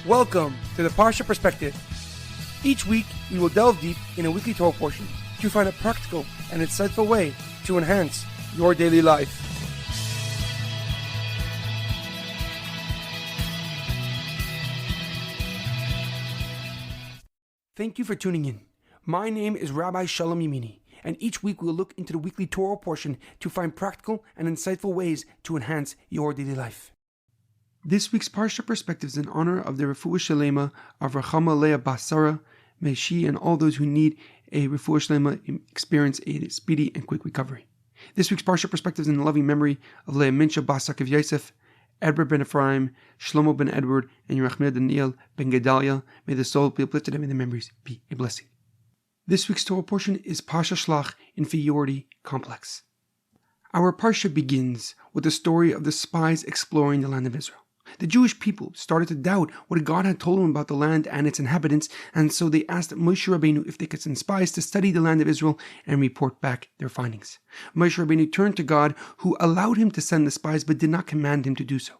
Welcome to the Parsha Perspective. Each week, we will delve deep in a weekly Torah portion to find a practical and insightful way to enhance your daily life. Thank you for tuning in. My name is Rabbi Shalom Yemini, and each week we'll look into the weekly Torah portion to find practical and insightful ways to enhance your daily life. This week's Parsha Perspective is in honor of the Refuah Shlema of Ruchma Leah Basara. May she and all those who need a Refuah Shlema experience a speedy and quick recovery. This week's Parsha Perspective is in the loving memory of Leah Mintche of Yosef, Edward Ben Efraim, Shlomo Ben Edward, and Yirachmiel Daniel Ben Gedalia. May the soul be uplifted and may the memories be a blessing. This week's Torah portion is Parshas Shelach, inferiority complex. Our Parsha begins with the story of the spies exploring the land of Israel. The Jewish people started to doubt what God had told them about the land and its inhabitants, and so they asked Moshe Rabbeinu if they could send spies to study the land of Israel and report back their findings. Moshe Rabbeinu turned to God, who allowed him to send the spies but did not command him to do so.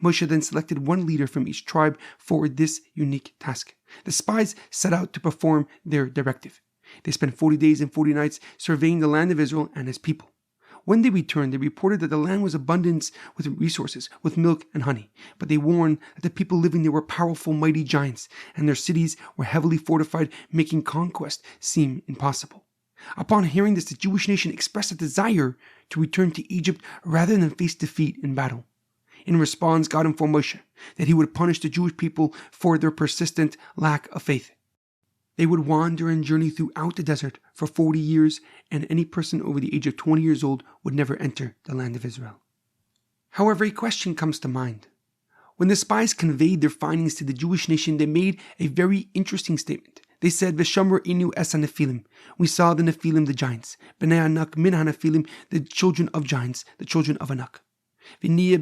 Moshe then selected one leader from each tribe for this unique task. The spies set out to perform their directive. They spent 40 days and 40 nights surveying the land of Israel and his people. When they returned, they reported that the land was abundant with resources, with milk and honey. But they warned that the people living there were powerful, mighty giants, and their cities were heavily fortified, making conquest seem impossible. Upon hearing this, the Jewish nation expressed a desire to return to Egypt rather than face defeat in battle. In response, God informed Moshe that he would punish the Jewish people for their persistent lack of faith. They would wander and journey throughout the desert for 40 years, and any person over the age of 20 years old would never enter the land of Israel. However, a question comes to mind. When the spies conveyed their findings to the Jewish nation, they made a very interesting statement. They said, V'shamar inu es ha-nephilim. We saw the Nephilim, the giants. B'nei Anak min ha-nephilim, the children of giants, the children of Anak. And we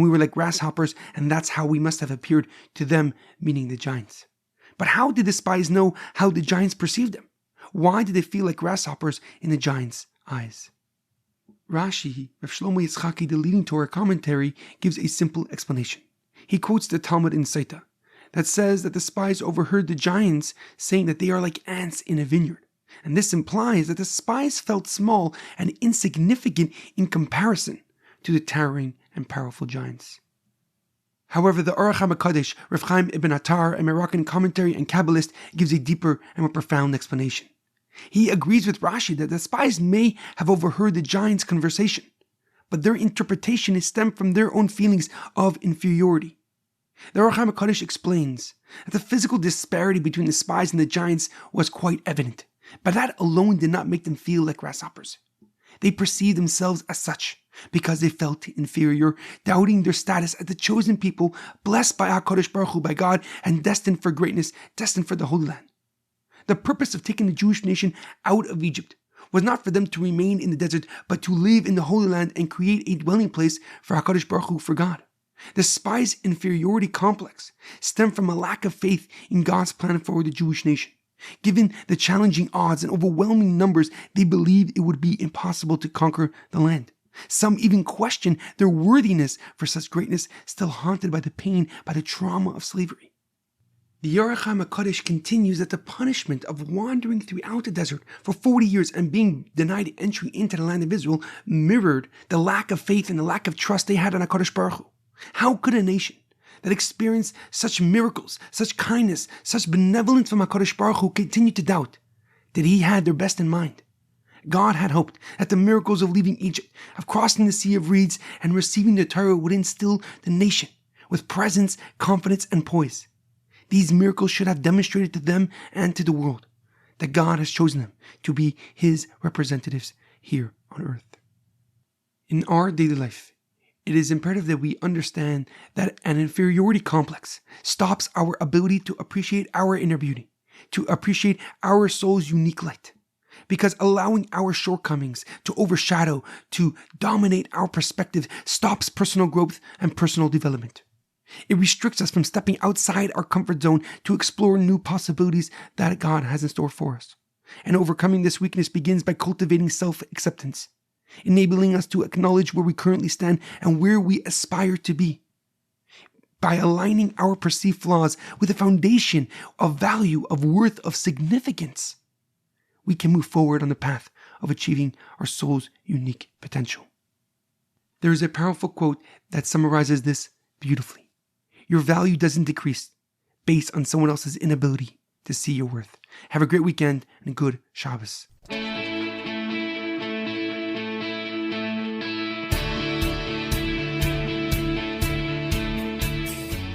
were like grasshoppers, and that's how we must have appeared to them, meaning the giants. But how did the spies know how the giants perceived them? Why did they feel like grasshoppers in the giants' eyes? Rashi, Rav Shlomo Yitzchaki, the leading Torah commentary, gives a simple explanation. He quotes the Talmud in Saita that says that the spies overheard the giants saying that they are like ants in a vineyard. And this implies that the spies felt small and insignificant in comparison to the towering and powerful giants. However, the Aruch HaMakadosh, Rav Chaim Ibn Attar, a Moroccan commentary and Kabbalist, gives a deeper and more profound explanation. He agrees with Rashi that the spies may have overheard the giants' conversation, but their interpretation is stemmed from their own feelings of inferiority. The Aruch HaMakadosh explains that the physical disparity between the spies and the giants was quite evident. But that alone did not make them feel like grasshoppers. They perceived themselves as such because they felt inferior, doubting their status as the chosen people, blessed by HaKadosh Baruch Hu, by God, and destined for greatness, destined for the Holy Land. The purpose of taking the Jewish nation out of Egypt was not for them to remain in the desert, but to live in the Holy Land and create a dwelling place for HaKadosh Baruch Hu, for God. The spies' inferiority complex stemmed from a lack of faith in God's plan for the Jewish nation. Given the challenging odds and overwhelming numbers, they believed it would be impossible to conquer the land. Some even questioned their worthiness for such greatness, still haunted by the pain, by the trauma of slavery. The Yirachmiel HaKadosh continues that the punishment of wandering throughout the desert for 40 years and being denied entry into the land of Israel mirrored the lack of faith and the lack of trust they had in HaKadosh Baruch Hu. How could a nation that experienced such miracles, such kindness, such benevolence from HaKadosh Baruch Hu continue to doubt that he had their best in mind? God had hoped that the miracles of leaving Egypt, of crossing the Sea of Reeds and receiving the Torah would instill the nation with presence, confidence, and poise. These miracles should have demonstrated to them and to the world that God has chosen them to be his representatives here on earth. In our daily life, it is imperative that we understand that an inferiority complex stops our ability to appreciate our inner beauty, to appreciate our soul's unique light. Because allowing our shortcomings to overshadow, to dominate our perspective stops personal growth and personal development. It restricts us from stepping outside our comfort zone to explore new possibilities that God has in store for us. And overcoming this weakness begins by cultivating self-acceptance, enabling us to acknowledge where we currently stand and where we aspire to be. by aligning our perceived flaws with a foundation of value, of worth, of significance, we can move forward on the path of achieving our soul's unique potential. There is a powerful quote that summarizes this beautifully. Your value doesn't decrease based on someone else's inability to see your worth. Have a great weekend and a good Shabbos.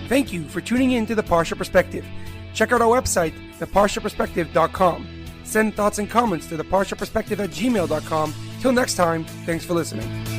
Thank you for tuning in to the Parsha Perspective. Check out our website, theparshaperspective.com. Send thoughts and comments to theparshaperspective@gmail.com. Till next time, thanks for listening.